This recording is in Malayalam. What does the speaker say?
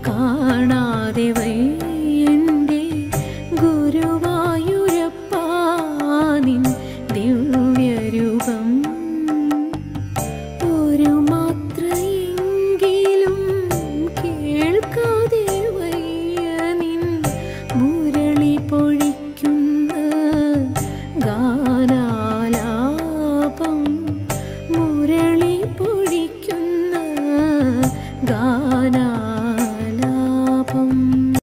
കാണാതെ വയ്യന്റെ ഗുരുവായൂരപ്പാ നിൻ ദിവ്യരൂപം. ഒരു മാത്രയെങ്കിലും കേൾക്കാതെ വയ്യ നിൻ മുരളി പൊഴിക്കുന്ന ഗാനാലാപം. മുരളി പൊഴിക്കുന്ന ഗാ